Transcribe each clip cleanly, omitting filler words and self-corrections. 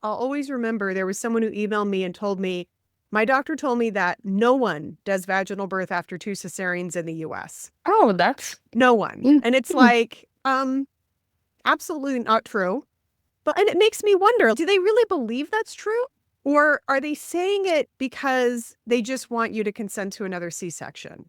I'll always remember there was someone who emailed me and told me, my doctor told me that no one does vaginal birth after 2 cesareans in the US. Oh, that's No one. And it's mm. like, absolutely not true. And it makes me wonder, do they really believe that's true? Or are they saying it because they just want you to consent to another C-section?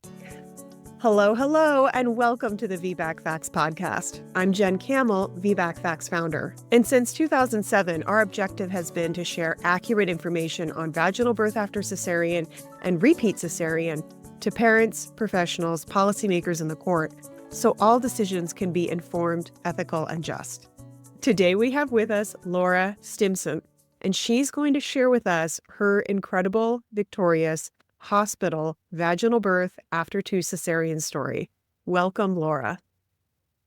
Hello, and welcome to the VBAC Facts podcast. I'm Jen Camel, VBAC Facts founder. And since 2007, our objective has been to share accurate information on vaginal birth after cesarean and repeat cesarean to parents, professionals, policymakers, and the court, so all decisions can be informed, ethical, and just. Today we have with us Laura Stimson, and she's going to share with us her incredible, victorious hospital vaginal birth after 2 cesarean story. Welcome, Laura.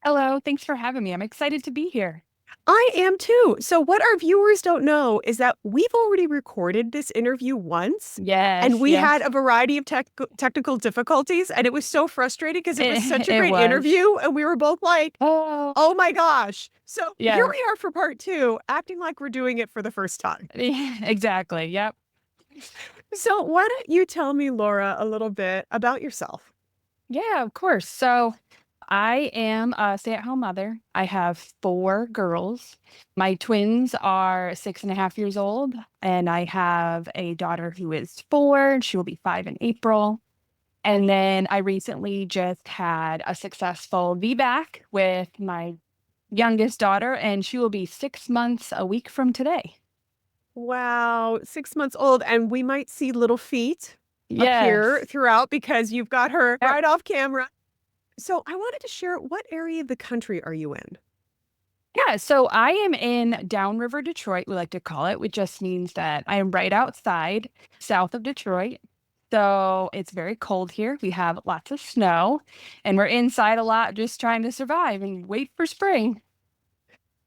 Hello. Thanks for having me. I'm excited to be here. I am too. So what our viewers don't know is that we've already recorded this interview once. Yes. And we had a variety of technical difficulties, and it was so frustrating because it was such a great interview. And we were both like, oh my gosh. So here we are for part 2, acting like we're doing it for the first time. Exactly. Yep. So why don't you tell me, Laura, a little bit about yourself? Yeah, of course. So I am a stay-at-home mother. I have 4 girls. My twins are 6.5 years old, and I have a daughter who is 4. She will be 5 in April. And then I recently just had a successful VBAC with my youngest daughter, and she will be 6 months a week from today. Wow, 6 months old, and we might see little feet appear throughout because you've got her right off camera. So I wanted to share, what area of the country are you in? Yeah, so I am in Downriver Detroit, we like to call it, which just means that I am right outside, south of Detroit. So it's very cold here. We have lots of snow, and we're inside a lot just trying to survive and wait for spring.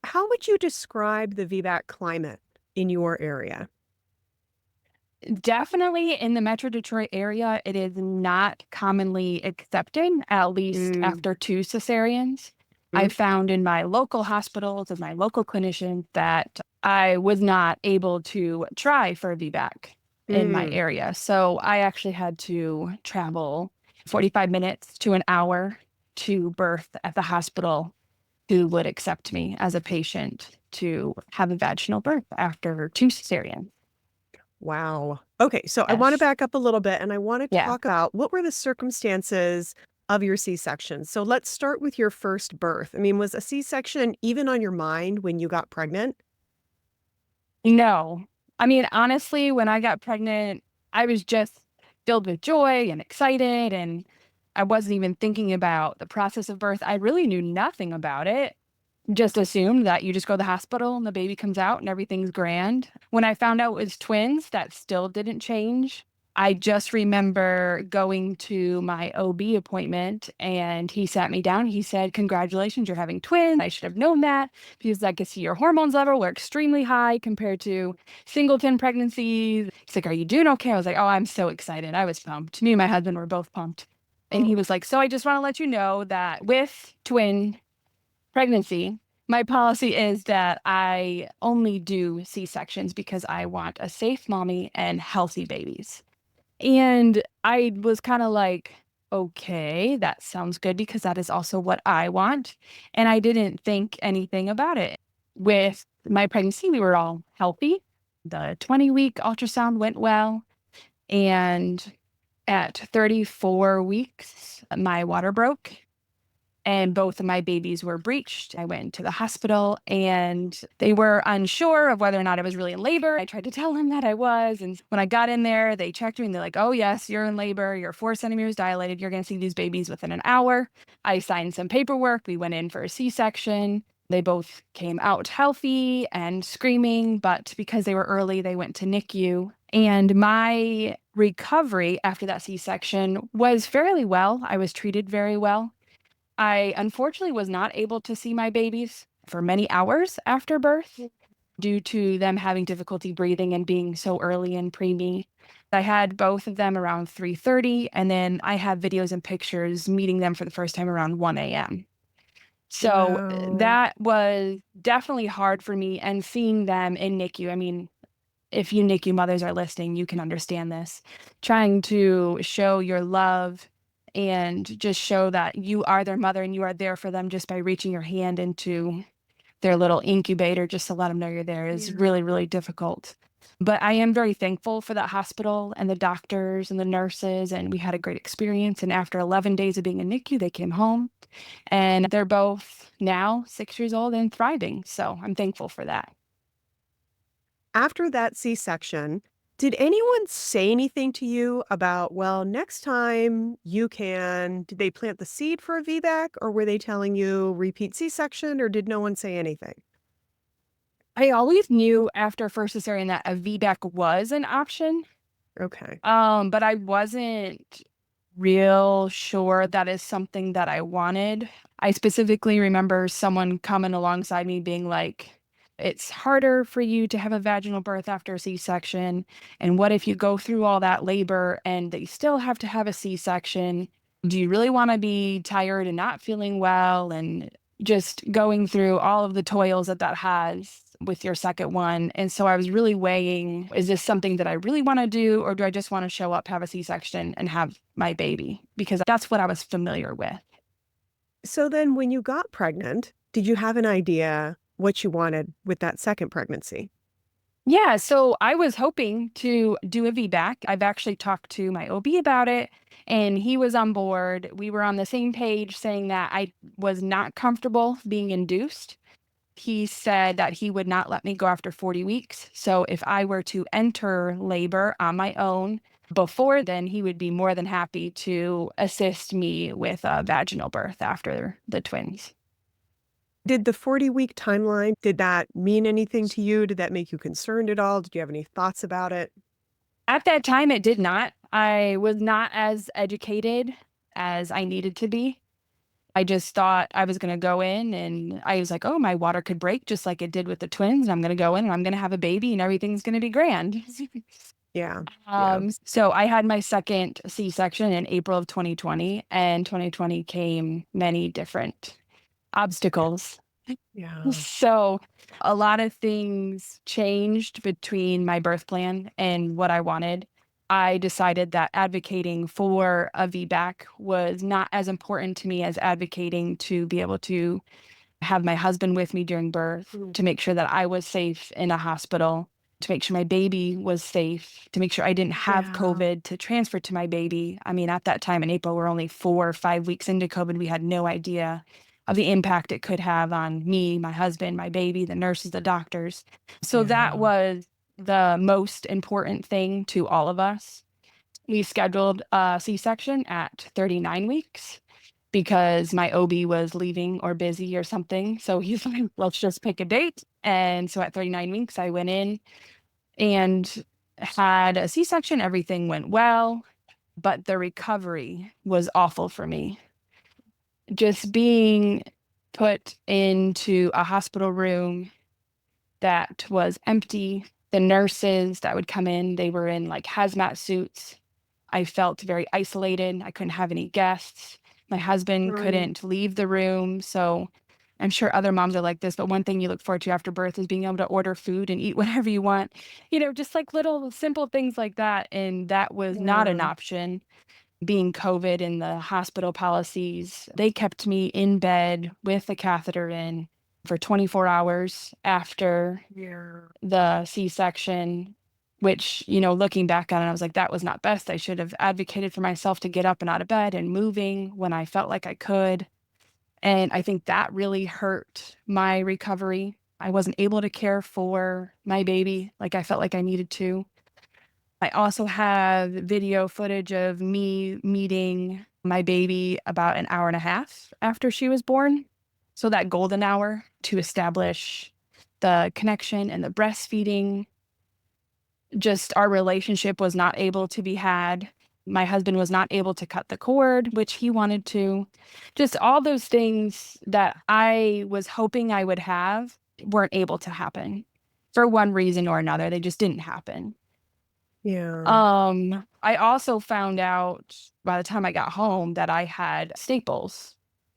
How would you describe the VBAC climate in your area? Definitely in the Metro Detroit area, it is not commonly accepted, at least after 2 cesareans. I found in my local hospitals and my local clinicians that I was not able to try for a VBAC in my area. So I actually had to travel 45 minutes to an hour to birth at the hospital who would accept me as a patient to have a vaginal birth after 2 cesareans. Wow. Okay, so I want to back up a little bit, and I want to talk about what were the circumstances of your C-section. So let's start with your first birth. I mean, was a C-section even on your mind when you got pregnant? No. I mean, honestly, when I got pregnant, I was just filled with joy and excited, and I wasn't even thinking about the process of birth. I really knew nothing about it. Just assumed that you just go to the hospital and the baby comes out and everything's grand. When I found out it was twins, that still didn't change. I just remember going to my OB appointment, and he sat me down. He said, "Congratulations, you're having twins. I should have known that because I could see your hormones level were extremely high compared to singleton pregnancies." He's like, "Are you doing okay?" I was like, "Oh, I'm so excited." I was pumped. Me and my husband were both pumped. And he was like, "So I just want to let you know that with twin pregnancy, my policy is that I only do C-sections because I want a safe mommy and healthy babies." And I was kind of like, okay, that sounds good because that is also what I want. And I didn't think anything about it. With my pregnancy, we were all healthy. The 20-week ultrasound went well. And at 34 weeks, my water broke and both of my babies were breached. I went to the hospital and they were unsure of whether or not I was really in labor. I tried to tell them that I was. And when I got in there, they checked me and they're like, "Oh, yes, you're in labor. You're 4 centimeters dilated. You're going to see these babies within an hour." I signed some paperwork. We went in for a C-section. They both came out healthy and screaming, but because they were early, they went to NICU. And my recovery after that C-section was fairly well. I was treated very well. I unfortunately was not able to see my babies for many hours after birth due to them having difficulty breathing and being so early and preemie. I had both of them around 3:30, and then I have videos and pictures meeting them for the first time around 1 a.m. So Wow. that was definitely hard for me. And seeing them in NICU, I mean, if you NICU mothers are listening, you can understand this. Trying to show your love and just show that you are their mother and you are there for them just by reaching your hand into their little incubator just to let them know you're there is Yeah. really, really difficult. But I am very thankful for that hospital and the doctors and the nurses, and we had a great experience. And after 11 days of being in NICU, they came home and they're both now 6 years old and thriving. So I'm thankful for that. After that C-section, did anyone say anything to you about, well, next time did they plant the seed for a VBAC, or were they telling you repeat C-section, or did no one say anything? I always knew after first cesarean that a VBAC was an option, Okay. but I wasn't real sure that is something that I wanted. I specifically remember someone coming alongside me being like, it's harder for you to have a vaginal birth after a C-section. And what if you go through all that labor and they still have to have a C-section? Do you really want to be tired and not feeling well and just going through all of the toils that that has with your second one? And so I was really weighing, is this something that I really want to do, or do I just want to show up, have a C-section, and have my baby? Because that's what I was familiar with. So then when you got pregnant, did you have an idea what you wanted with that second pregnancy? Yeah, so I was hoping to do a VBAC. I've actually talked to my OB about it, and he was on board. We were on the same page saying that I was not comfortable being induced. He said that he would not let me go after 40 weeks. So if I were to enter labor on my own before then, he would be more than happy to assist me with a vaginal birth after the twins. Did the 40-week timeline, did that mean anything to you? Did that make you concerned at all? Did you have any thoughts about it? At that time, it did not. I was not as educated as I needed to be. I just thought I was going to go in and I was like, oh, my water could break just like it did with the twins. And I'm going to go in and I'm going to have a baby and everything's going to be grand. Yeah. Yeah. So I had my second C-section in April of 2020, and 2020 came many different obstacles. Yeah. So a lot of things changed between my birth plan and what I wanted. I decided that advocating for a VBAC was not as important to me as advocating to be able to have my husband with me during birth, Mm. to make sure that I was safe in a hospital, to make sure my baby was safe, to make sure I didn't have Yeah. COVID to transfer to my baby. I mean, at that time in April, we're only 4 or 5 weeks into COVID. We had no idea of the impact it could have on me, my husband, my baby, the nurses, the doctors. So that Yeah. was the most important thing to all of us. We scheduled a C-section at 39 weeks because my OB was leaving or busy or something. So he's like, let's just pick a date. And so at 39 weeks, I went in and had a C-section. Everything went well, but the recovery was awful for me. Just being put into a hospital room that was empty. The nurses that would come in, they were in like hazmat suits. I felt very isolated. I couldn't have any guests. My husband Right. couldn't leave the room. So I'm sure other moms are like this, but one thing you look forward to after birth is being able to order food and eat whatever you want, just like little simple things like that. And that was not an Yeah. option. Being COVID and the hospital policies, they kept me in bed with a catheter in for 24 hours after Yeah. the C-section, which, looking back on it, I was like, that was not best. I should have advocated for myself to get up and out of bed and moving when I felt like I could. And I think that really hurt my recovery. I wasn't able to care for my baby like I felt like I needed to. I also have video footage of me meeting my baby about an hour and a half after she was born. So that golden hour to establish the connection and the breastfeeding, just our relationship was not able to be had. My husband was not able to cut the cord, which he wanted to. Just all those things that I was hoping I would have weren't able to happen for one reason or another. They just didn't happen. Yeah. I also found out by the time I got home that I had staples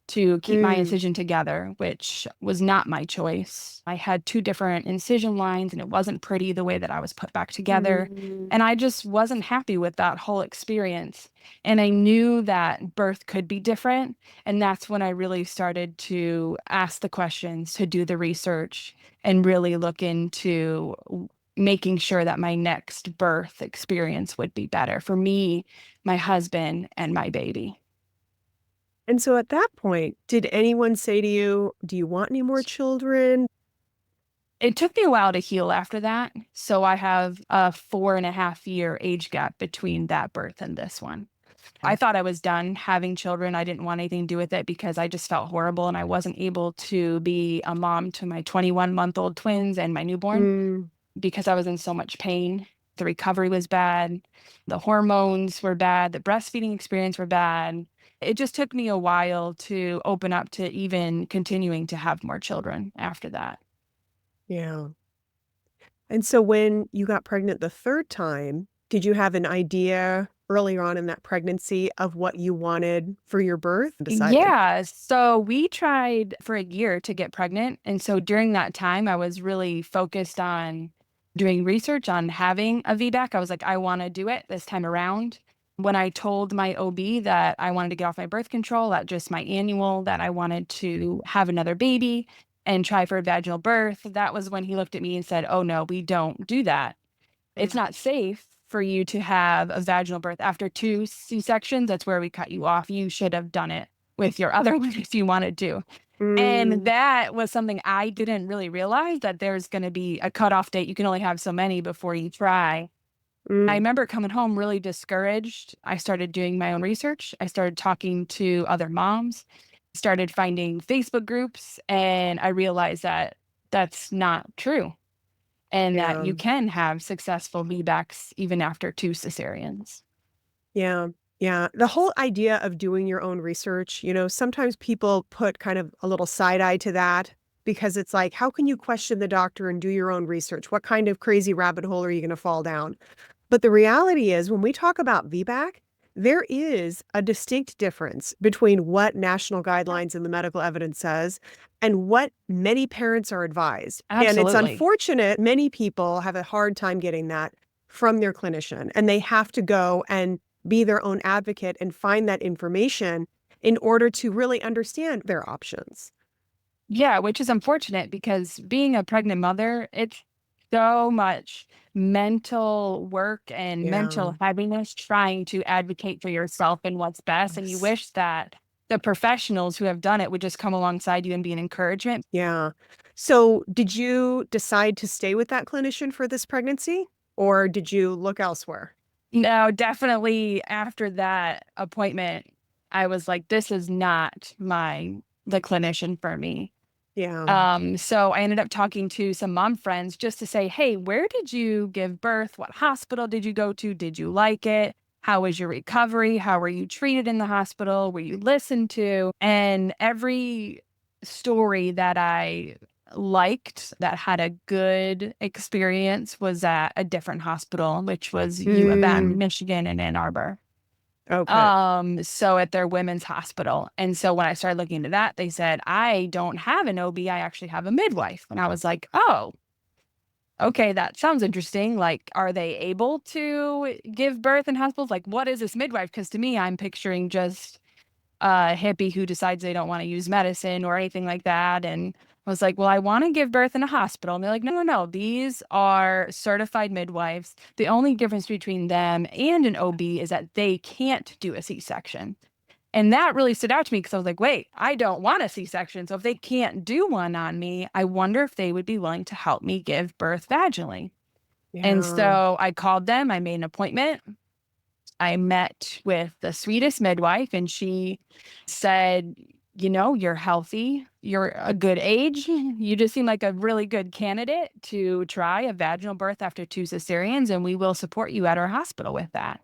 to keep my Mm. incision together, which was not my choice. I had two different incision lines and it wasn't pretty the way that I was put back together. Mm. And I just wasn't happy with that whole experience. And I knew that birth could be different. And that's when I really started to ask the questions, to do the research, and really look into making sure that my next birth experience would be better for me, my husband, and my baby. And so at that point, did anyone say to you, do you want any more children? It took me a while to heal after that. So I have a 4.5 year age gap between that birth and this one. I thought I was done having children. I didn't want anything to do with it because I just felt horrible and I wasn't able to be a mom to my 21-month-old twins and my newborn Mm. because I was in so much pain. The recovery was bad. The hormones were bad. The breastfeeding experience were bad. It just took me a while to open up to even continuing to have more children after that. Yeah. And so when you got pregnant the third time, did you have an idea earlier on in that pregnancy of what you wanted for your birth? Decided. Yeah. So we tried for a year to get pregnant. And so during that time, I was really focused on doing research on having a VBAC. I was like, I want to do it this time around. When I told my OB that I wanted to get off my birth control at just my annual, that I wanted to have another baby and try for a vaginal birth, that was when he looked at me and said, oh, no, we don't do that. It's Mm. not safe for you to have a vaginal birth after 2 C-sections. That's where we cut you off. You should have done it with your other one if you wanted to. And Mm. that was something I didn't really realize, that there's going to be a cutoff date. You can only have so many before you try. I Mm. remember coming home really discouraged. I started doing my own research. I started talking to other moms, started finding Facebook groups, and I realized that that's not true and that Yeah. you can have successful VBACs even after 2 cesareans. Yeah. Yeah. The whole idea of doing your own research, sometimes people put kind of a little side eye to that because it's like, how can you question the doctor and do your own research? What kind of crazy rabbit hole are you going to fall down? But the reality is, when we talk about VBAC, there is a distinct difference between what national guidelines and the medical evidence says and what many parents are advised. And it's Absolutely. unfortunate, many people have a hard time getting that from their clinician, and they have to go and be their own advocate and find that information in order to really understand their options. Yeah, which is unfortunate because being a pregnant mother, it's so much mental work and Yeah. mental heaviness trying to advocate for yourself and what's best. And you Yes. wish that the professionals who have done it would just come alongside you and be an encouragement. Yeah. So, did you decide to stay with that clinician for this pregnancy, or did you look elsewhere? No, definitely after that appointment, I was like, this is not the clinician for me. Yeah. So I ended up talking to some mom friends just to say, hey, where did you give birth? What hospital did you go to? Did you like it? How was your recovery? How were you treated in the hospital? Were you listened to? And every story that I liked that had a good experience was at a different hospital, which was U of M, Mm. Michigan, in Ann Arbor. Okay. So at their women's hospital. And so when I started looking into that, they said, I don't have an OB, I actually have a midwife. And I was like, oh, okay, that sounds interesting. Like, are they able to give birth in hospitals? Like, what is this midwife? Because to me, I'm picturing just a hippie who decides they don't want to use medicine or anything like that. And I was like, well, I want to give birth in a hospital. And they're like, no, no, no. These are certified midwives. The only difference between them and an OB is that they can't do a C-section. And that really stood out to me because I was like, wait, I don't want a C-section. So if they can't do one on me, I wonder if they would be willing to help me give birth vaginally. And Yeah. so I called them, I made an appointment. I met with the sweetest midwife, and she said, you're healthy, you're a good age. You just seem like a really good candidate to try a vaginal birth after 2 cesareans, and we will support you at our hospital with that.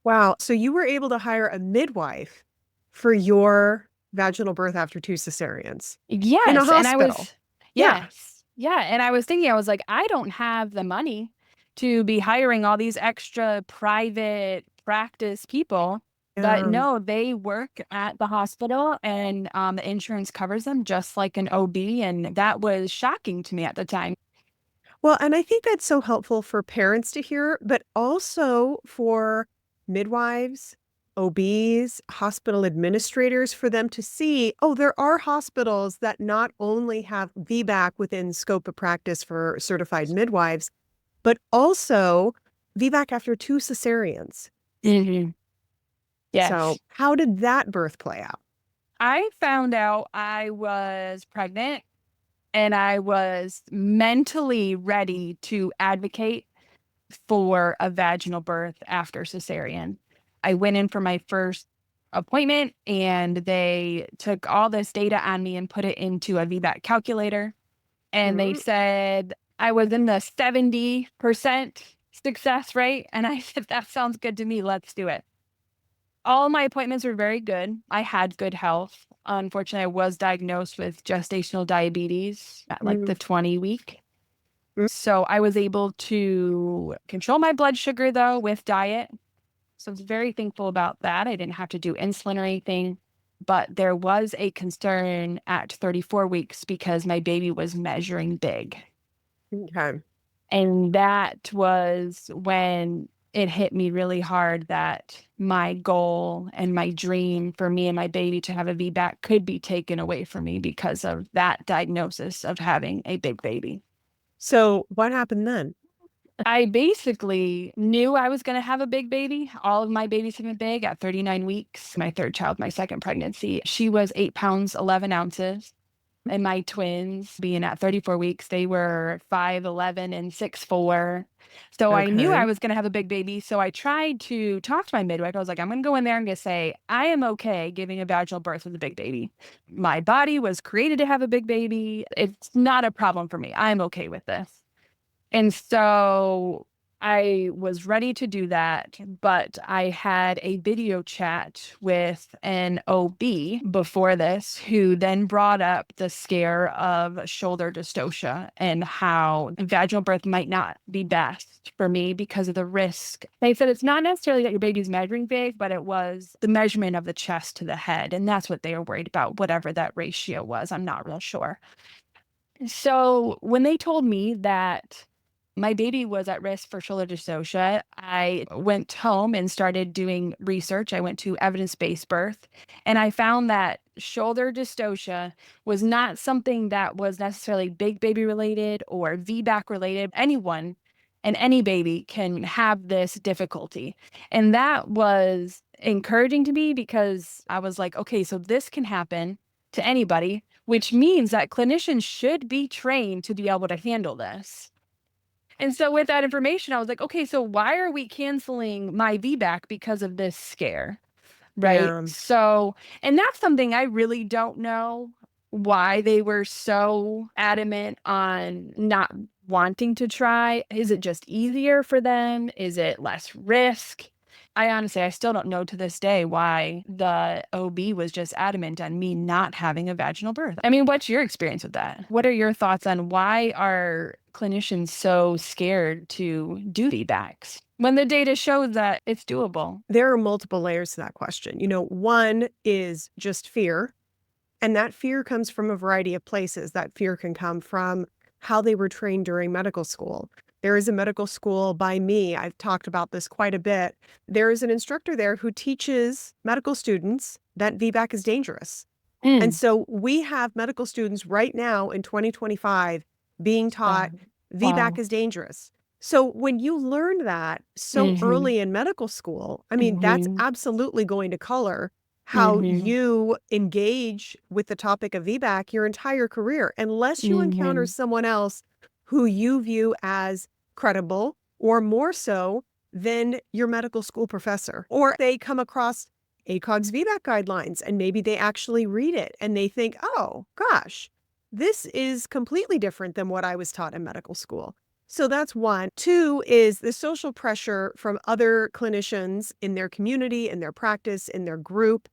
Wow. So you were able to hire a midwife for your vaginal birth after 2 cesareans in a Yes. And I hospital. was, Yeah. yes. Yeah. And I was thinking, I was like, I don't have the money to be hiring all these extra private practice people. But Um, no, they work at the hospital and the insurance covers them just like an OB. And that was shocking to me at the time. well, and I think that's so helpful for parents to hear, but also for midwives, OBs, hospital administrators, for them to see, oh, there are hospitals that not only have VBAC within scope of practice for certified midwives, but also VBAC after 2 cesareans. Mhm. So Yes. how did that birth play out? I found out I was pregnant and I was mentally ready to advocate for a vaginal birth after cesarean. I went in for my first appointment and they took all this data on me and put it into a VBAC calculator. And they Mm, said I was in the 70% success rate. And I said, that sounds good to me. Let's do it. All my appointments were very good. I had good health. Unfortunately, I was diagnosed with gestational diabetes at like mm, the 20 week. mm. So I was able to control my blood sugar though with diet. So I was very thankful about that. I didn't have to do insulin or anything. But there was a concern at 34 weeks because my baby was measuring big. Okay. And that was when it hit me really hard that my goal and my dream for me and my baby to have a VBAC could be taken away from me because of that diagnosis of having a big baby. So what happened then? I basically knew I was going to have a big baby. All of my babies have been big at 39 weeks. My third child, my second pregnancy, she was 8 pounds, 11 ounces. And my twins, being at 34 weeks, they were 5'11" and 6'4". So I knew I Okay. was going to have a big baby. So I tried to talk to my midwife. I was like, I'm going to go in there and just say, I am okay giving a vaginal birth with a big baby. My body was created to have a big baby. It's not a problem for me. I'm okay with this. And so I was ready to do that, but I had a video chat with an OB before this who then brought up the scare of shoulder dystocia and how vaginal birth might not be best for me because of the risk. They said it's not necessarily that your baby's measuring big, but it was the measurement of the chest to the head. And that's what they were worried about, whatever that ratio was. I'm not real sure. So when they told me that my baby was at risk for shoulder dystocia, I went home and started doing research. I went to evidence-based birth, and I found that shoulder dystocia was not something that was necessarily big baby related or VBAC related. Anyone and any baby can have this difficulty. And that was encouraging to me because I was like, okay, so this can happen to anybody, which means that clinicians should be trained to be able to handle this. And so with that information, I was like, okay, so why are we canceling my VBAC because of this scare? Right. Yeah. So, and that's something I really don't know why they were so adamant on not wanting to try. Is it just easier for them? Is it less risk? I still don't know to this day why the OB was just adamant on me not having a vaginal birth. I mean, what's your experience with that? What are your thoughts on why are clinicians so scared to do VBACs when the data shows that it's doable? There are multiple layers to that question. One is just fear, and that fear comes from a variety of places. That fear can come from how they were trained during medical school. There is a medical school by me. I've talked about this quite a bit. There is an instructor there who teaches medical students that VBAC is dangerous. And Mm. so we have medical students right now in 2025 being taught VBAC Wow. is dangerous. So when you learn that so Mhm. early in medical school, I mean, that's Mhm. absolutely going to color how Mhm. you engage with the topic of VBAC your entire career, unless you encounter Mhm. someone else who you view as credible or more so than your medical school professor, or they come across ACOG's VBAC guidelines and maybe they actually read it and they think, oh gosh, this is completely different than what I was taught in medical school. So that's one. Two is the social pressure from other clinicians in their community, in their practice, in their group.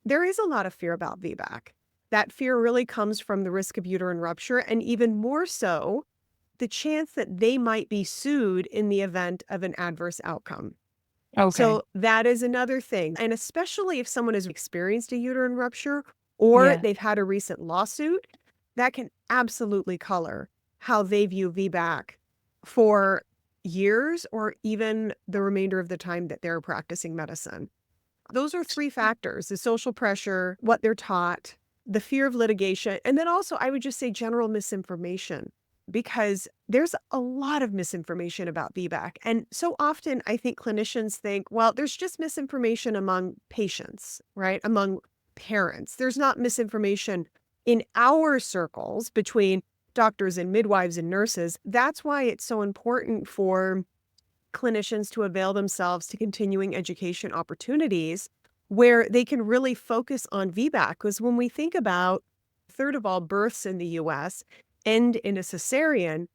There is a lot of fear about VBAC. That fear really comes from the risk of uterine rupture, and even more so, the chance that they might be sued in the event of an adverse outcome. Okay. So that is another thing. And especially if someone has experienced a uterine rupture or Yeah. they've had a recent lawsuit, that can absolutely color how they view VBAC for years or even the remainder of the time that they're practicing medicine. Those are three factors: the social pressure, what they're taught, the fear of litigation, and then also I would just say general misinformation, because there's a lot of misinformation about VBAC. And so often I think clinicians think, well, there's just misinformation among patients, right? Among parents. There's not misinformation in our circles between doctors and midwives and nurses. That's why it's so important for clinicians to avail themselves to continuing education opportunities where they can really focus on VBAC. Because when we think about a third of all births in the US end in a cesarean,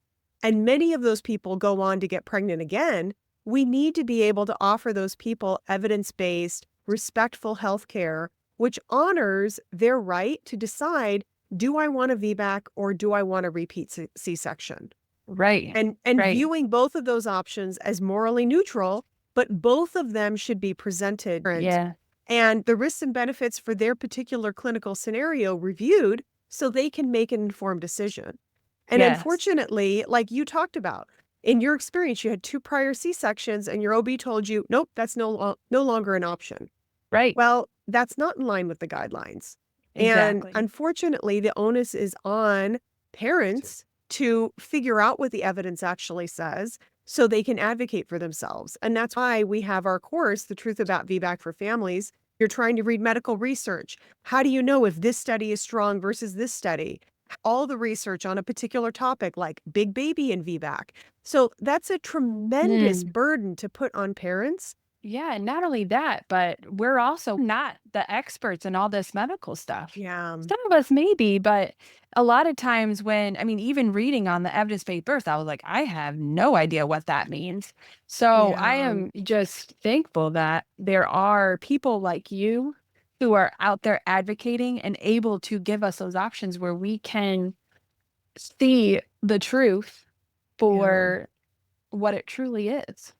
and many of those people go on to get pregnant again, we need to be able to offer those people evidence-based, respectful healthcare, which honors their right to decide, do I want a VBAC or do I want a repeat C-section? Right. And Right. viewing both of those options as morally neutral, but both of them should be presented Yeah. and the risks and benefits for their particular clinical scenario reviewed so they can make an informed decision. And Yes. unfortunately, like you talked about, in your experience, you had 2 prior C-sections and your OB told you, nope, that's no longer an option. Right. Well, that's not in line with the guidelines. And Exactly. unfortunately, the onus is on parents to figure out what the evidence actually says so they can advocate for themselves. And that's why we have our course, The Truth About VBAC for Families. You're trying to read medical research. How do you know if this study is strong versus this study? All the research on a particular topic like big baby and VBAC. So that's a tremendous Mm. burden to put on parents. Yeah, and not only that, but we're also not the experts in all this medical stuff. Yeah. Some of us maybe, but a lot of times when, I mean, even reading on the evidence-based birth, I was like, I have no idea what that means. So I Yeah. am just thankful that there are people like you who are out there advocating and able to give us those options where we can see the truth Yeah. for what it truly is.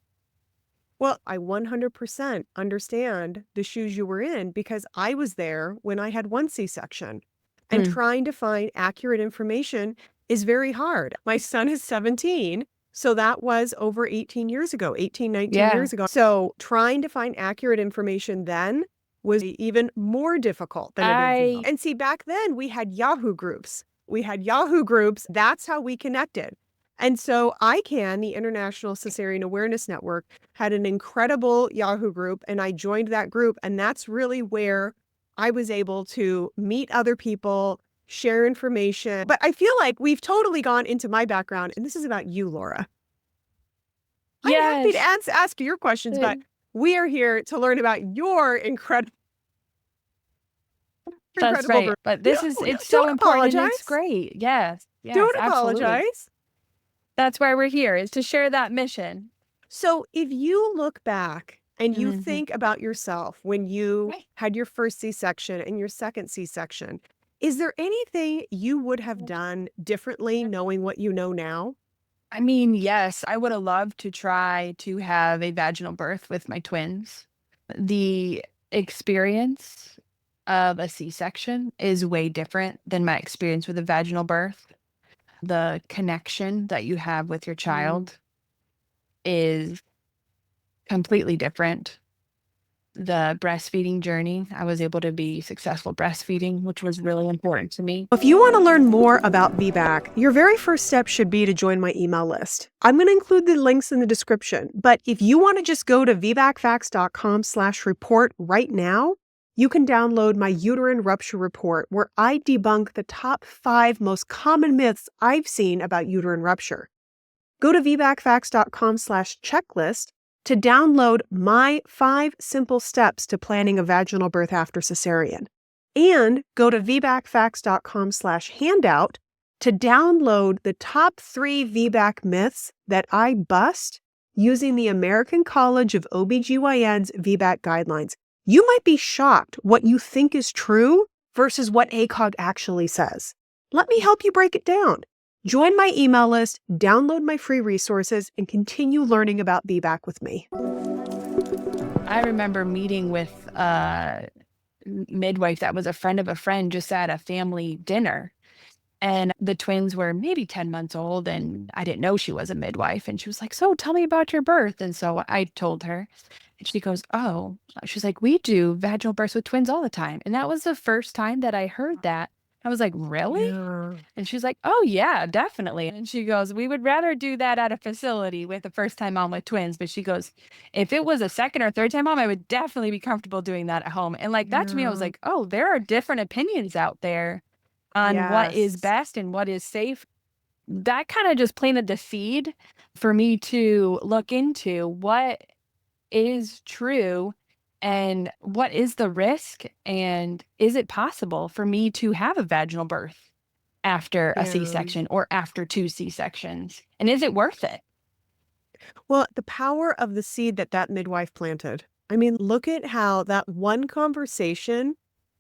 Well, I 100% understand the shoes you were in because I was there when I had one C-section. And Mm. trying to find accurate information is very hard. My son is 17, so that was over 18 years ago, 18, 19 Yeah. years ago. So trying to find accurate information then was even more difficult than it is now. I And see, back then we had Yahoo groups. We had Yahoo groups. That's how we connected. And so ICANN, the International Cesarean Awareness Network, had an incredible Yahoo group, and I joined that group. And that's really where I was able to meet other people, share information. But I feel like we've totally gone into my background, and this is about you, Laura. I'm happy to Yes. ask your questions, Uh, but we are here to learn about your That's incredible birth. right. But No, this is no, it's so don't important and it's apologize. great. Yes. Yes, Don't absolutely. apologize. That's why we're here, is to share that mission. So if you look back and you Mhm. think about yourself when you Right. had your first C-section and your second C-section, is there anything you would have done differently knowing what you know now? I mean, yes, I would have loved to try to have a vaginal birth with my twins. The experience of a C-section is way different than my experience with a vaginal birth. The connection that you have with your Mm. child is completely different. The breastfeeding journey, I was able to be successful breastfeeding, which was really important to me. If you want to learn more about VBAC, your very first step should be to join my email list. I'm going to include the links in the description, but if you want to just go to vbacfacts.com/report right now, you can download my uterine rupture report where I debunk the top 5 most common myths I've seen about uterine rupture. Go to vbacfacts.com/checklist to download my 5 simple steps to planning a vaginal birth after cesarean. And go to vbacfacts.com/handout to download the top 3 VBAC myths that I bust using the American College of OB-GYN's VBAC guidelines. You might be shocked what you think is true versus what ACOG actually says. Let me help you break it down. Join my email list, download my free resources, and continue learning about VBAC with me. I remember meeting with a midwife that was a friend of a friend just at a family dinner. And the twins were maybe 10 months old, and I didn't know she was a midwife. And she was like, "So tell me about your birth." And so I told her, and she goes, "Oh," she's like, "We do vaginal births with twins all the time." And that was the first time that I heard that. I was like, "Really?" Yeah. And she's like, "Oh, yeah, definitely." And she goes, "We would rather do that at a facility with a first time mom with twins." But she goes, "If it was a second or third time mom, I would definitely be comfortable doing that at home." And like that to me, I was Yeah. like, oh, there are different opinions out there on what is Yes. best and what is safe. That kind of just planted the seed for me to look into what is true and what is the risk, and is it possible for me to have a vaginal birth after a Yeah. C-section or after 2 C-sections? And is it worth it? Well, the power of the seed that that midwife planted. I mean, look at how that one conversation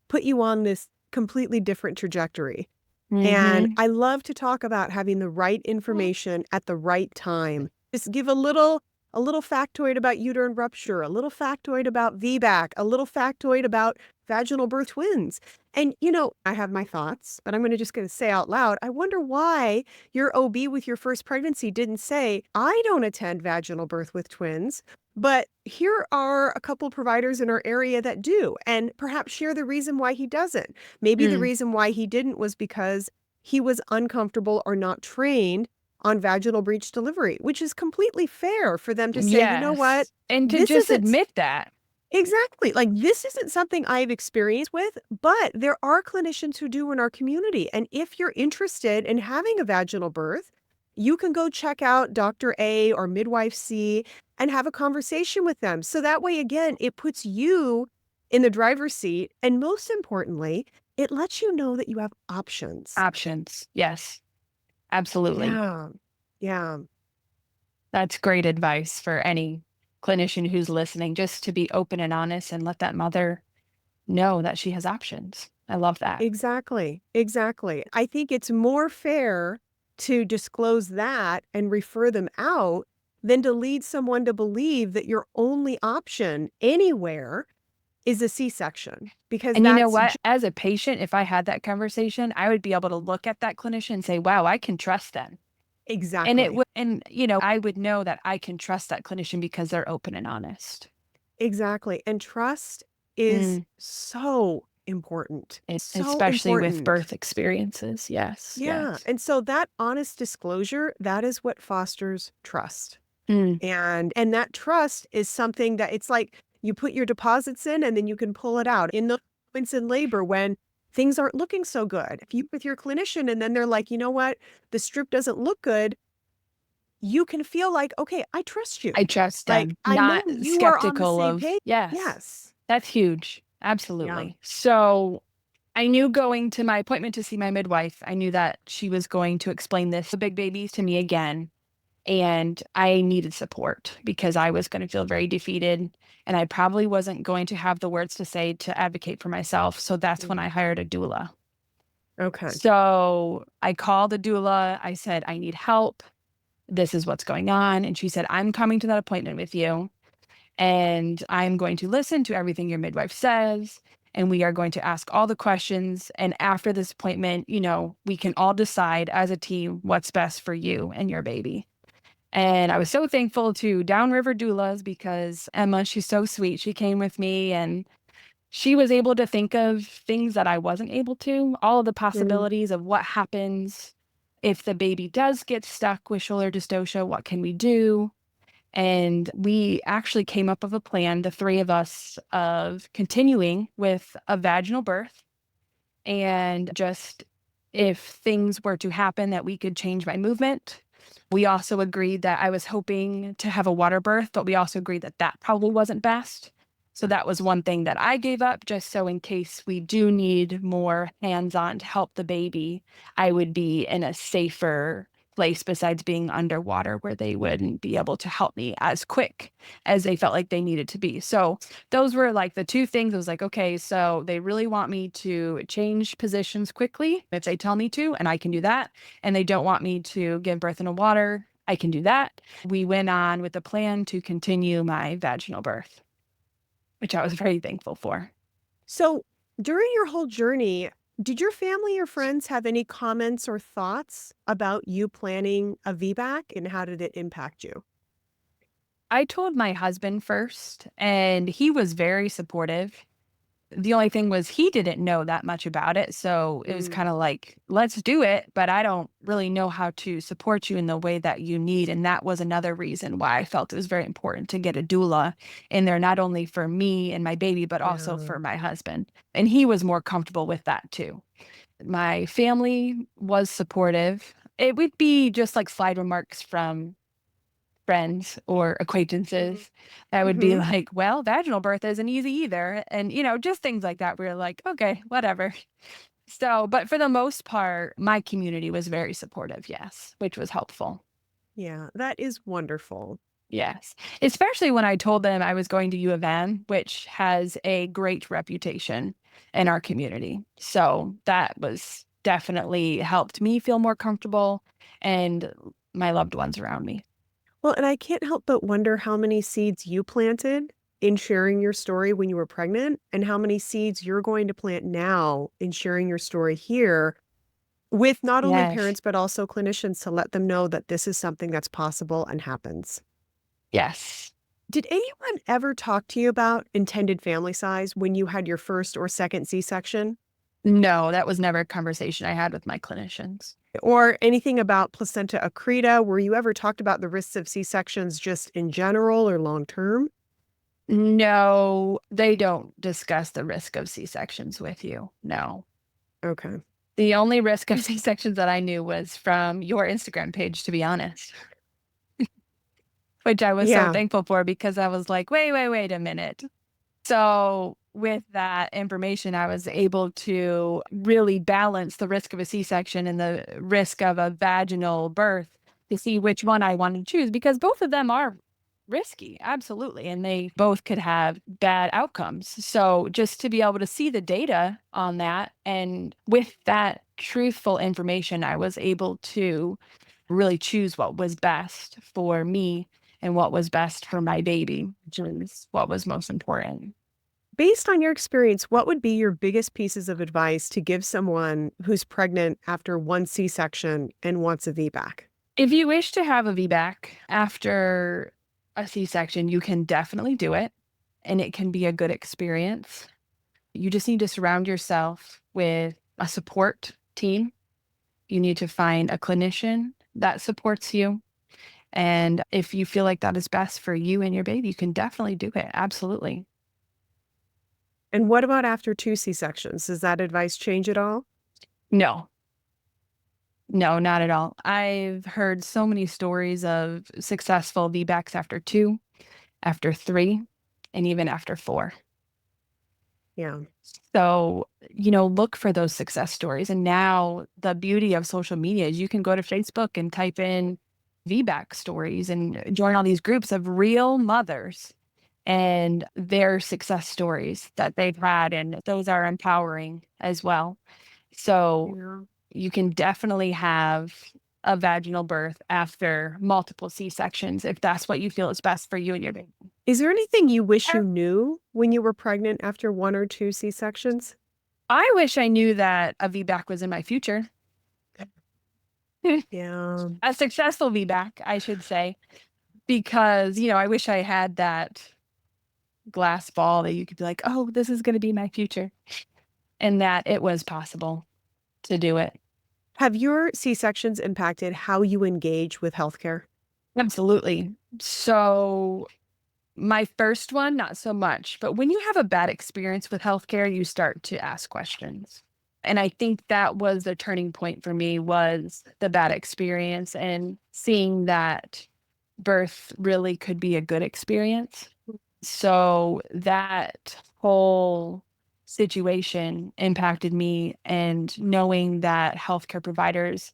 put you on this completely different trajectory. And Mhm. I love to talk about having the right information at the right time. Just give a little factoid about uterine rupture, a little factoid about VBAC, a little factoid about vaginal birth twins. And I have my thoughts, but I'm going to say out loud, I wonder why your OB with your first pregnancy didn't say, "I don't attend vaginal birth with twins, but here are a couple providers in our area that do," and perhaps share the reason why he doesn't. Maybe the Mm. reason why he didn't was because he was uncomfortable or not trained on vaginal breech delivery, which is completely fair for them to say, "You know what? Yes. And to This just isn't admit that. exactly, like, this isn't something I've experienced with, but there are clinicians who do in our community, and if you're interested in having a vaginal birth, you can go check out Doctor A or Midwife C and have a conversation with them." So that way, again, it puts you in the driver's seat, and most importantly, it lets you know that you have options. Options. Yes, absolutely. Yeah. Yeah. That's great advice for any clinician who's listening, just to be open and honest and let that mother know that she has options. I love that. Exactly, exactly. I think it's more fair to disclose that and refer them out than to lead someone to believe that your only option anywhere is a C-section, because And you know that's what? As a patient, if I had that conversation, I would be able to look at that clinician and say, wow, I can trust them. And it exactly, would, and I would know that I can trust that clinician because they're open and honest. exactly, and trust is Mm. so important, so Especially with important. birth experiences. Yes, Yeah, yes. and so that honest disclosure, that is what fosters trust. Mm. And that trust is something that it's like you put your deposits in and then you can pull it out. In the moments in labor when things aren't looking so good, if you with your clinician and then they're like, "You know what? The strip doesn't look good," you can feel like, "Okay, I trust you." I trust Like, them, I know not you are on the skeptical same of, page. yes, Yes. that's huge. Yeah. Absolutely. So I knew going to my appointment to see my midwife, I knew that she was going to explain this, the big babies, to me again. And I needed support because I was going to feel very defeated, and I probably wasn't going to have the words to say to advocate for myself. So that's when Mm. I hired a doula. Okay. So I called a doula. I said, I need help. This is what's going on. And she said, I'm coming to that appointment with you, and I'm going to listen to everything your midwife says. And we are going to ask all the questions. And after this appointment, we can all decide as a team what's best for you and your baby. And I was so thankful to Downriver Doulas because Emma, she's so sweet. She came with me and she was able to think of things that I wasn't able to, all of the Mm. possibilities of what happens if the baby does get stuck with shoulder dystocia, what can we do? And we actually came up with a plan, the three of us, of continuing with a vaginal birth, and just if things were to happen that we could change my movement. We also agreed that I was hoping to have a water birth, but we also agreed that that probably wasn't best. So that was one thing that I gave up, just so in case we do need more hands-on to help the baby, I would be in a safer place besides being underwater where they wouldn't be able to help me as quick as they felt like they needed to be. So those were like the two things. I was like, okay, so they really want me to change positions quickly if they tell me to, and I can do that. And they don't want me to give birth in the water. I can do that. We went on with the plan to continue my vaginal birth. which I was very thankful for. So during your whole journey, did your family or friends have any comments or thoughts about you planning a VBAC, and how did it impact you? I told my husband first, and he was very supportive. The only thing was he didn't know that much about it, so it was Mm, kinda like, "Let's do it, but I don't really know how to support you in the way that you need," and that was another reason why I felt it was very important to get a doula in there, not only for me and my baby, but also yeah. for my husband, and he was more comfortable with that too. My family was supportive. It would be just like side remarks from friends or Mhm. acquaintances that would be Mhm. like, "Well, vaginal birth isn't easy either." And, just things like that. We're like, "Okay, whatever." So, but for the most part, my community was very supportive, yes, which was helpful. Yeah, that is wonderful. Yes. Especially when I told them I was going to U of M, which has a great reputation in our community. So that was definitely helped me feel more comfortable and my loved ones around me. Well, and I can't help but wonder how many seeds you planted in sharing your story when you were pregnant, and how many seeds you're going to plant now in sharing your story here with not only Yes. parents, but also clinicians, to let them know that this is something that's possible and happens. Yes. Did anyone ever talk to you about intended family size when you had your first or second C-section? No, that was never a conversation I had with my clinicians. Or anything about placenta accreta? Were you ever talked about the risks of C-sections just in general or long term? No, they don't discuss the risk of C-sections with you. No. Okay. The only risk of C-sections that I knew was from your Instagram page, to be honest, which I was so Yeah. thankful for because I was like, wait a minute. So with that information, I was able to really balance the risk of a C-section and the risk of a vaginal birth to see which one I wanted to choose because both of them are risky, absolutely, and they both could have bad outcomes. So just to be able to see the data on that and with that truthful information, I was able to really choose what was best for me and what was best for my baby, which is what was most important. Based on your experience, what would be your biggest pieces of advice to give someone who's pregnant after one C-section and wants a VBAC? If you wish to have a VBAC after a C-section, you can definitely do it, and it can be a good experience. You just need to surround yourself with a support team. You need to find a clinician that supports you. And if you feel like that is best for you and your baby, you can definitely do it. Absolutely. And what about after two C-sections? Does that advice change at all? No, no, not at all. I've heard so many stories of successful VBACs after two, after three, and even after four. Yeah. So, look for those success stories. And now the beauty of social media is you can go to Facebook and type in VBAC stories and join all these groups of real mothers and their success stories that they've had. And those are empowering as well. So Yeah. you can definitely have a vaginal birth after multiple C-sections if that's what you feel is best for you and your baby. Is there anything you wish you knew when you were pregnant after one or two C-sections? I wish I knew that a VBAC was in my future. Yeah. A successful VBAC, I should say, because, I wish I had that glass ball that you could be like, "Oh, this is gonna be my future," and that it was possible to do it. Have your C-sections impacted how you engage with healthcare? Absolutely. So, my first one, not so much, but when you have a bad experience with healthcare, you start to ask questions. And I think that was the turning point for me was the bad experience and seeing that birth really could be a good experience. So that whole situation impacted me and knowing that healthcare providers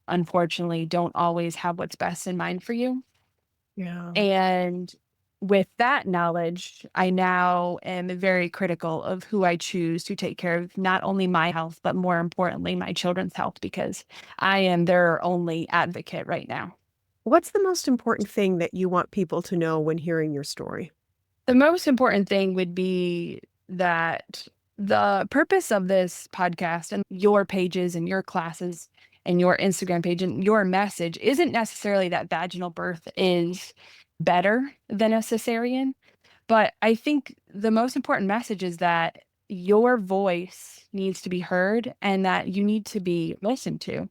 unfortunately don't always have what's best in mind for you. Yeah. And with that knowledge, I now am very critical of who I choose to take care of not only my health, but more importantly, my children's health, because I am their only advocate right now. What's the most important thing that you want people to know when hearing your story? The most important thing would be that the purpose of this podcast and your pages and your classes and your Instagram page and your message isn't necessarily that vaginal birth is better than a cesarean, but I think the most important message is that your voice needs to be heard and that you need to be listened to.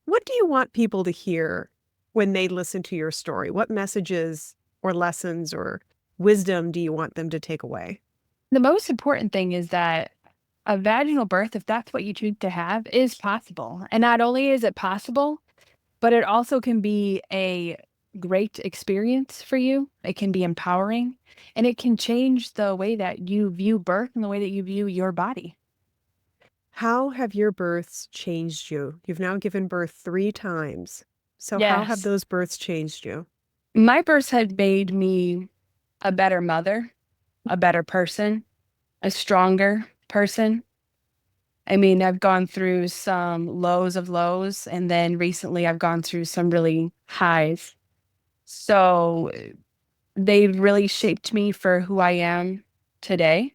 What do you want people to hear when they listen to your story? What messages or lessons or wisdom do you want them to take away? The most important thing is that a vaginal birth, if that's what you choose to have, is possible. And not only is it possible, but it also can be a great experience for you. It can be empowering and it can change the way that you view birth and the way that you view your body. How have your births changed you? You've now given birth 3 times. So how have Yes. those births changed you? My births have made me a better mother, a better person, a stronger person. I mean, I've gone through some lows of lows, and then recently I've gone through some really highs. So they've really shaped me for who I am today.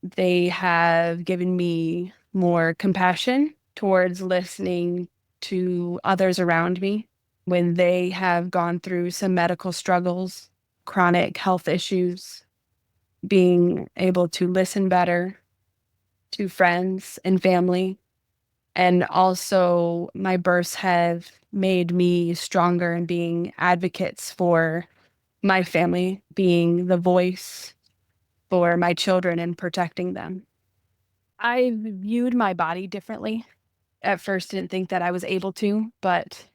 They have given me more compassion towards listening to others around me when they have gone through some medical struggles, chronic health issues, being able to listen better to friends and family. And also, my births have made me stronger in being advocates for my family, being the voice for my children and protecting them. I viewed my body differently. At first, didn't think that I was able to, but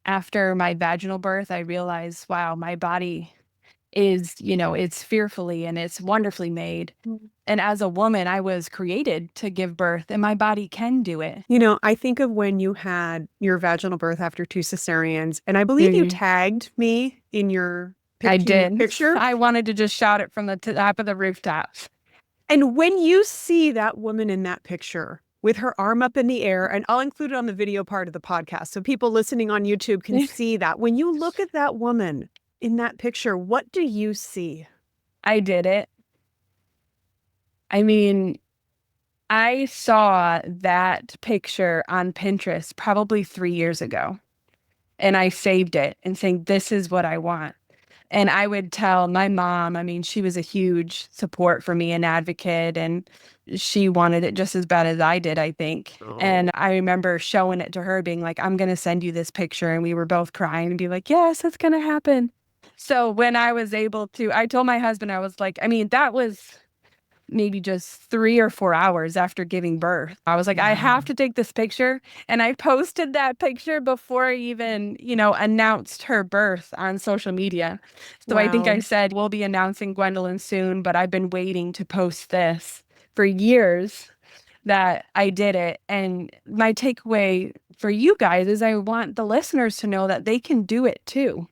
after my vaginal birth, I realized, wow, my body is, it's fearfully and it's wonderfully made. And as a woman, I was created to give birth, and my body can do it. I think of when you had your vaginal birth after 2 cesareans, and I believe you Mhm. tagged me in your I did. picture. I wanted to just shout it from the top of the rooftops. And when you see that woman in that picture with her arm up in the air, and I'll include it on the video part of the podcast so people listening on YouTube can see that. When you look at that woman in that picture, what do you see? I did it. I mean, I saw that picture on Pinterest probably 3 years ago, and I saved it and saying, "This is what I want." And I would tell my mom, I mean, she was a huge support for me, an advocate, and she wanted it just as bad as I did, I think. Oh. And I remember showing it to her, being like, "I'm gonna send you this picture." And we were both crying and be like, "Yes, that's gonna happen." So when I was able to, I told my husband, I was like, I mean, that was maybe just 3 or 4 hours after giving birth. I was like, "I Wow. have to take this picture." And I posted that picture before I even, announced her birth on social media. So I think I Wow. said, "We'll be announcing Gwendolyn soon, but I've been waiting to post this for years that I did it." And my takeaway for you guys is I want the listeners to know that they can do it too.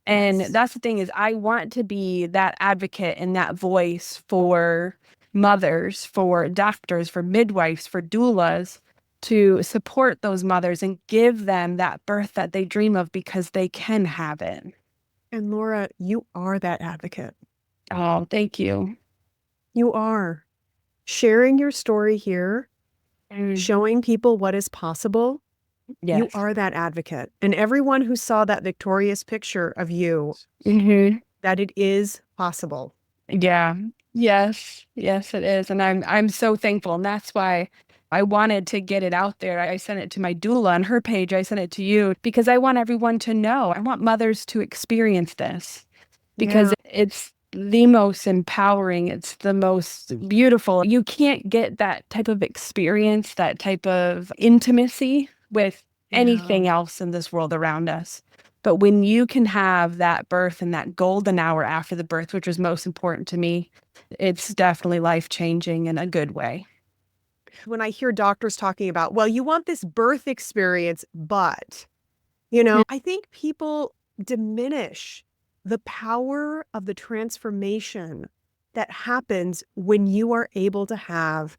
And Yes. that's the thing is I want to be that advocate and that voice for mothers, for doctors, for midwives, for doulas to support those mothers and give them that birth that they dream of because they can have it. And Laura, you are that advocate. Oh, thank you. You are. Sharing your story here, Mm, showing people what is possible. You yes. are that advocate. And everyone who saw that victorious picture of you, Hmm. that it is possible. Yeah. Yes. Yes, it is. And I'm so thankful. And that's why I wanted to get it out there. I sent it to my doula on her page. I sent it to you because I want everyone to know. I want mothers to experience this because Yeah. it's the most empowering. It's the most beautiful. You can't get that type of experience, that type of intimacy with Yeah. anything else in this world around us. But when you can have that birth and that golden hour after the birth, which was most important to me, it's definitely life changing in a good way. When I hear doctors talking about, well, you want this birth experience, but, I think people diminish the power of the transformation that happens when you are able to have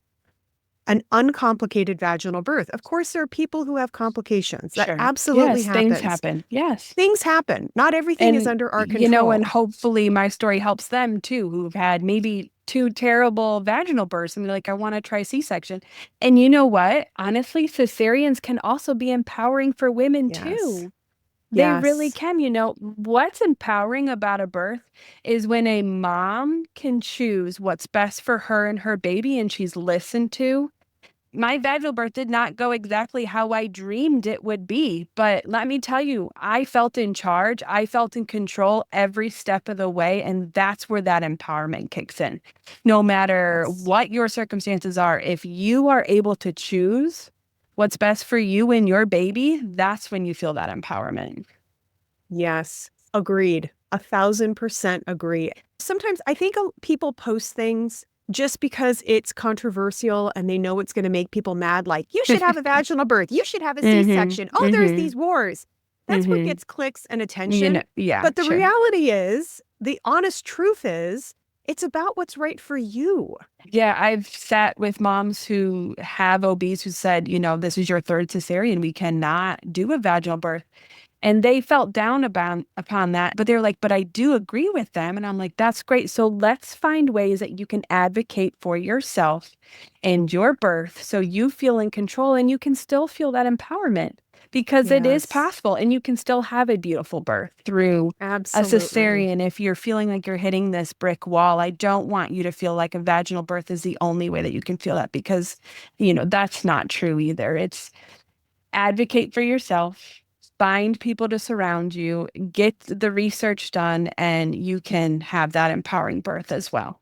an uncomplicated vaginal birth. Of course, there are people who have complications. That Sure. absolutely Yes, things happens. happen. Yes. Things happen. Not everything is And, under our you know, and control. hopefully my story helps them too, who've had maybe 2 terrible vaginal births and they're like, I want to try C-section. And you know what? Honestly, cesareans can also be empowering for women Yes. too. They really Yes. can. You know, what's empowering about a birth is when a mom can choose what's best for her and her baby and she's listened to. My vaginal birth did not go exactly how I dreamed it would be, but let me tell you, I felt in charge. I felt in control every step of the way, and that's where that empowerment kicks in. No matter Yes. what your circumstances are, if you are able to choose what's best for you and your baby, that's when you feel that empowerment. Yes. Agreed. 1,000% agree. Sometimes I think people post things just because it's controversial and they know it's going to make people mad. Like, you should have a vaginal birth. You should have a Mhm. C-section. Oh, there's Mhm. these wars. That's what Mhm. gets clicks and You know, attention. yeah, But the sure. reality is, the honest truth is, it's about what's right for you. Yeah, I've sat with moms who have OBs who said, you know, this is your third cesarean. We cannot do a vaginal birth. And they felt down upon that, but they're like, but I do agree with them. And I'm like, that's great. So let's find ways that you can advocate for yourself and your birth so you feel in control and you can still feel that empowerment because it is Yes, possible and you can still have a beautiful birth through a absolutely. cesarean. If you're feeling like you're hitting this brick wall, I don't want you to feel like a vaginal birth is the only way that you can feel that because, you know, that's not true either. It's advocate for yourself, find people to surround you, get the research done, and you can have that empowering birth as well.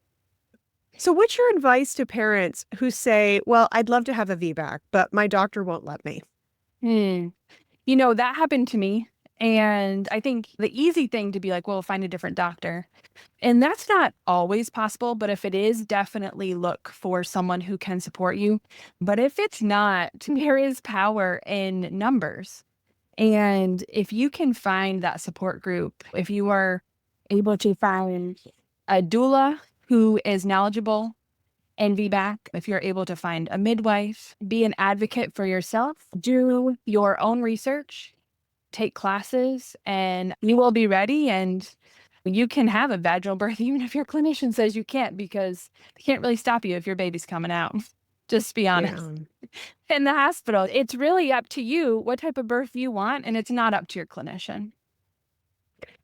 So, what's your advice to parents who say, well, I'd love to have a VBAC, but my doctor won't let me? Hmm. You know, that happened to me. And I think the easy thing to be like, well, find a different doctor. And that's not always possible, but if it is, definitely look for someone who can support you. But if it's not, there is power in numbers. And if you can find that support group, if you are able to find a doula who is knowledgeable in VBAC, if you're able to find a midwife, be an advocate for yourself, do your own research, take classes, and you will be ready. And you can have a vaginal birth even if your clinician says you can't, because they can't really stop you if your baby's coming out. Just be honest. Yeah. In the hospital, it's really up to you what type of birth you want, and it's not up to your clinician.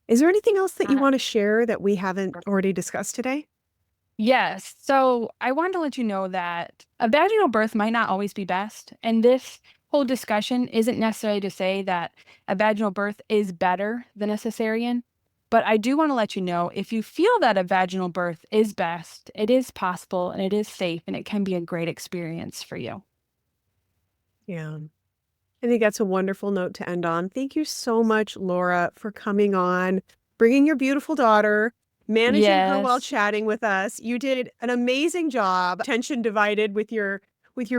Is there anything else that you want to share that we haven't already discussed today? Yes. So I wanted to let you know that a vaginal birth might not always be best. And this whole discussion isn't necessarily to say that a vaginal birth is better than a cesarean. But I do want to let you know if you feel that a vaginal birth is best, it is possible and it is safe and it can be a great experience for you. Yeah. I think that's a wonderful note to end on. Thank you so much, Laura, for coming on, bringing your beautiful daughter, managing her while Yes. chatting with us. You did an amazing job, attention divided with your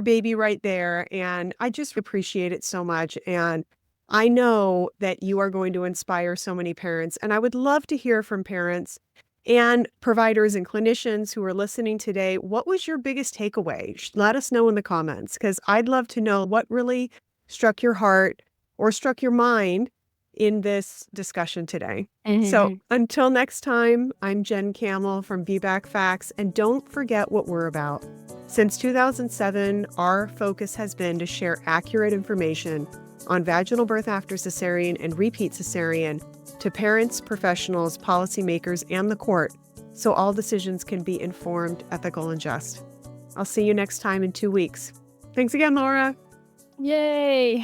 baby right there, and I just appreciate it so much. And I know that you are going to inspire so many parents, and I would love to hear from parents and providers and clinicians who are listening today. What was your biggest takeaway? Let us know in the comments because I'd love to know what really struck your heart or struck your mind in this discussion today. So Mhm. until next time, I'm Jen Camel from VBAC Facts, and don't forget what we're about. Since 2007, our focus has been to share accurate information on vaginal birth after cesarean and repeat cesarean to parents, professionals, policymakers, and the court, so all decisions can be informed, ethical, and just. I'll see you next time in 2 weeks. Thanks again, Laura. Yay.